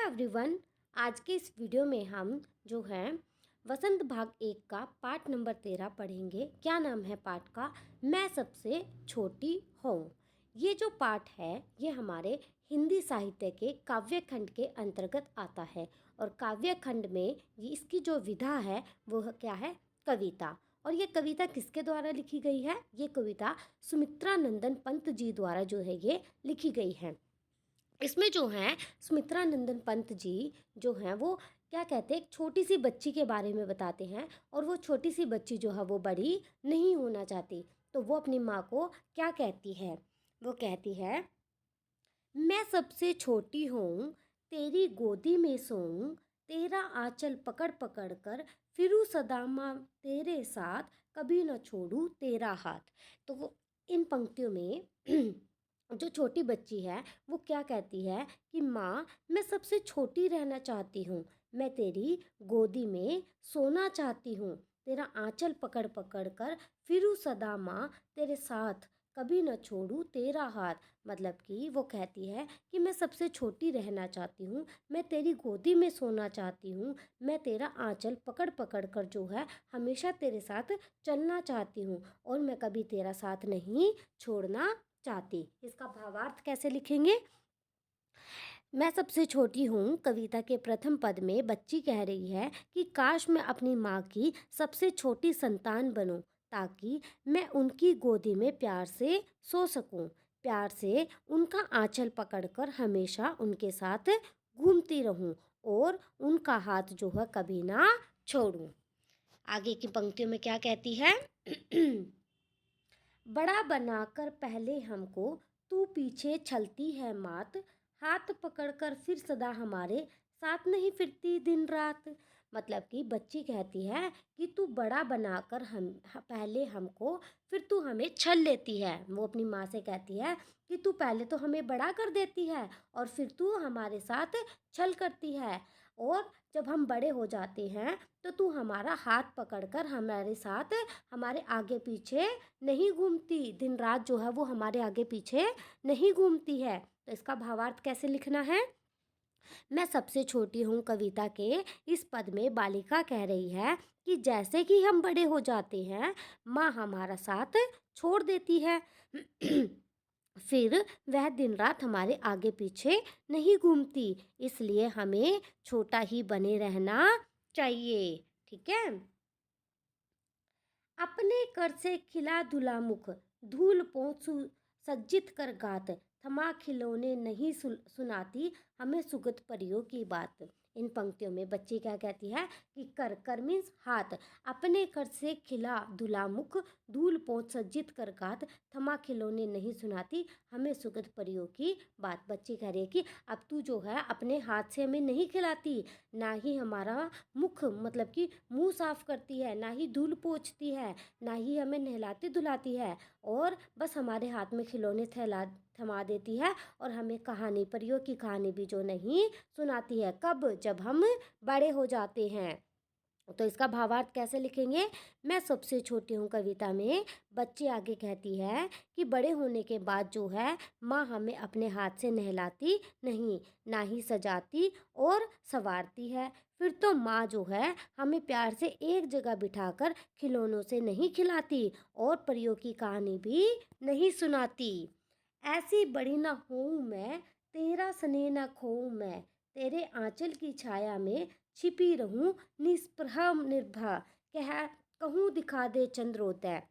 Everyone, आज के इस वीडियो में हम जो है वसंत भाग 1 का पाठ नंबर 13 पढ़ेंगे। क्या नाम है पाठ का? मैं सबसे छोटी हूँ। ये जो पाठ है ये हमारे हिंदी साहित्य के काव्य खंड के अंतर्गत आता है और काव्य खंड में इसकी जो विधा है वो क्या है? कविता। और ये कविता किसके द्वारा लिखी गई है? ये कविता सुमित्रा नंदन पंत जी द्वारा जो है ये लिखी गई है। इसमें जो है सुमित्रा नंदन पंत जी जो हैं वो क्या कहते हैं, एक छोटी सी बच्ची के बारे में बताते हैं और वो छोटी सी बच्ची जो है वो बड़ी नहीं होना चाहती। तो वो अपनी माँ को क्या कहती है? वो कहती है, मैं सबसे छोटी हूँ, तेरी गोदी में सोऊं, तेरा आंचल पकड़ पकड़ कर फिरूं सदा माँ तेरे साथ, कभी न छोड़ूं तेरा हाथ। तो इन पंक्तियों में जो छोटी बच्ची है वो क्या कहती है कि माँ, मैं सबसे छोटी रहना चाहती हूँ, मैं तेरी गोदी में सोना चाहती हूँ, तेरा आंचल पकड़ पकड़ कर फिरूं सदा माँ तेरे साथ, कभी न छोड़ूं तेरा हाथ। मतलब कि वो कहती है कि मैं सबसे छोटी रहना चाहती हूँ, मैं तेरी गोदी में सोना चाहती हूँ, मैं तेरा आंचल पकड़ पकड़ कर जो है हमेशा तेरे साथ चलना चाहती हूँ और मैं कभी तेरा साथ नहीं छोड़ना चाहती। इसका भावार्थ कैसे लिखेंगे? मैं सबसे छोटी हूँ कविता के प्रथम पद में बच्ची कह रही है कि काश मैं अपनी माँ की सबसे छोटी संतान बनूं ताकि मैं उनकी गोदी में प्यार से सो सकूं, प्यार से उनका आंचल पकड़कर हमेशा उनके साथ घूमती रहूं और उनका हाथ जो है कभी ना छोड़ूं। आगे की पंक्तियों में क्या कहती है? बड़ा बनाकर पहले हमको तू पीछे चलती है मात, हाथ पकड़कर फिर सदा हमारे साथ नहीं फिरती दिन रात। मतलब कि बच्ची कहती है कि तू बड़ा बनाकर पहले हमको फिर तू हमें छल लेती है। वो अपनी माँ से कहती है कि तू पहले तो हमें बड़ा कर देती है और फिर तू हमारे साथ छल करती है, और जब हम बड़े हो जाते हैं तो तू हमारा हाथ पकड़कर हमारे साथ हमारे आगे पीछे नहीं घूमती, दिन रात जो है वो हमारे आगे पीछे नहीं घूमती है। तो इसका भावार्थ कैसे लिखना है? मैं सबसे छोटी हूँ कविता के इस पद में बालिका कह रही है कि जैसे कि हम बड़े हो जाते हैं माँ हमारा साथ छोड़ देती है फिर वह दिन रात हमारे आगे पीछे नहीं घूमती, इसलिए हमें छोटा ही बने रहना चाहिए। ठीक है। अपने कर से खिला धुला मुख, धूल पोंछ सज्जित कर गात, थमा खिलौने नहीं सुनाती हमें सुगत परियों की बात। इन पंक्तियों में बच्ची क्या कहती है कि कर मीन्स हाथ, अपने कर से खिला धुला मुख, धूल पोंछ सज्जित कर गात, थमा खिलौने नहीं सुनाती हमें सुगत परियों की बात। बच्ची कह रही है कि अब तू जो है अपने हाथ से हमें नहीं खिलाती, ना ही हमारा मुख मतलब कि मुंह साफ करती है, ना ही धूल पोंछती है, ना ही हमें नहलाती धुलाती है, और बस हमारे हाथ में खिलौने थमा देती है और हमें कहानी, परियों की कहानी भी जो नहीं सुनाती है। कब? जब हम बड़े हो जाते हैं। तो इसका भावार्थ कैसे लिखेंगे? मैं सबसे छोटी हूँ कविता में बच्ची आगे कहती है कि बड़े होने के बाद जो है माँ हमें अपने हाथ से नहलाती नहीं, ना ही सजाती और संवारती है। फिर तो माँ जो है हमें प्यार से एक जगह बिठाकर खिलौनों से नहीं खिलाती और परियों की कहानी भी नहीं सुनाती। ऐसी बड़ी न होऊं मैं, तेरा स्नेह न खोऊं मैं, तेरे आंचल की छाया में छिपी रहूं निस्पृहा निर्भय, कह कहूँ दिखा दे चंद्रोदय।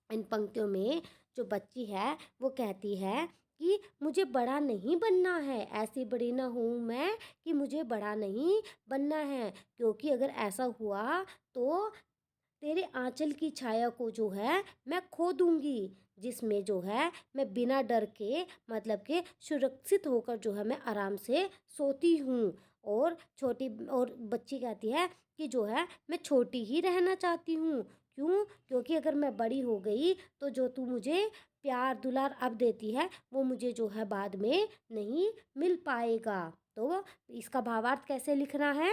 इन पंक्तियों में जो बच्ची है वो कहती है कि मुझे बड़ा नहीं बनना है, ऐसी बड़ी ना हूँ मैं कि मुझे बड़ा नहीं बनना है, क्योंकि अगर ऐसा हुआ तो तेरे आंचल की छाया को जो है मैं खो दूंगी, जिसमें जो है मैं बिना डर के मतलब के सुरक्षित होकर जो है मैं आराम से सोती हूँ। और बच्ची कहती है कि जो है मैं छोटी ही रहना चाहती हूँ। क्यों? क्योंकि अगर मैं बड़ी हो गई तो जो तू मुझे प्यार दुलार अब देती है वो मुझे जो है बाद में नहीं मिल पाएगा। तो इसका भावार्थ कैसे लिखना है?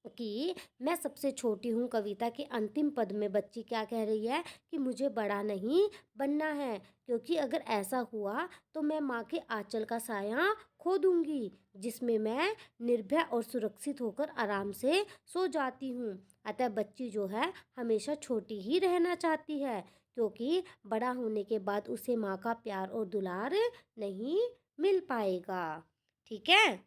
कि मैं सबसे छोटी हूँ कविता के अंतिम पद में बच्ची क्या कह रही है कि मुझे बड़ा नहीं बनना है, क्योंकि अगर ऐसा हुआ तो मैं माँ के आंचल का साया खो दूंगी, जिसमें मैं निर्भय और सुरक्षित होकर आराम से सो जाती हूँ। अतः बच्ची जो है हमेशा छोटी ही रहना चाहती है, क्योंकि बड़ा होने के बाद उसे माँ का प्यार और दुलार नहीं मिल पाएगा। ठीक है।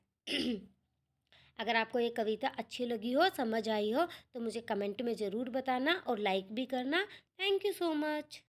अगर आपको ये कविता अच्छी लगी हो, समझ आई हो, तो मुझे कमेंट में ज़रूर बताना और लाइक भी करना। Thank you so much.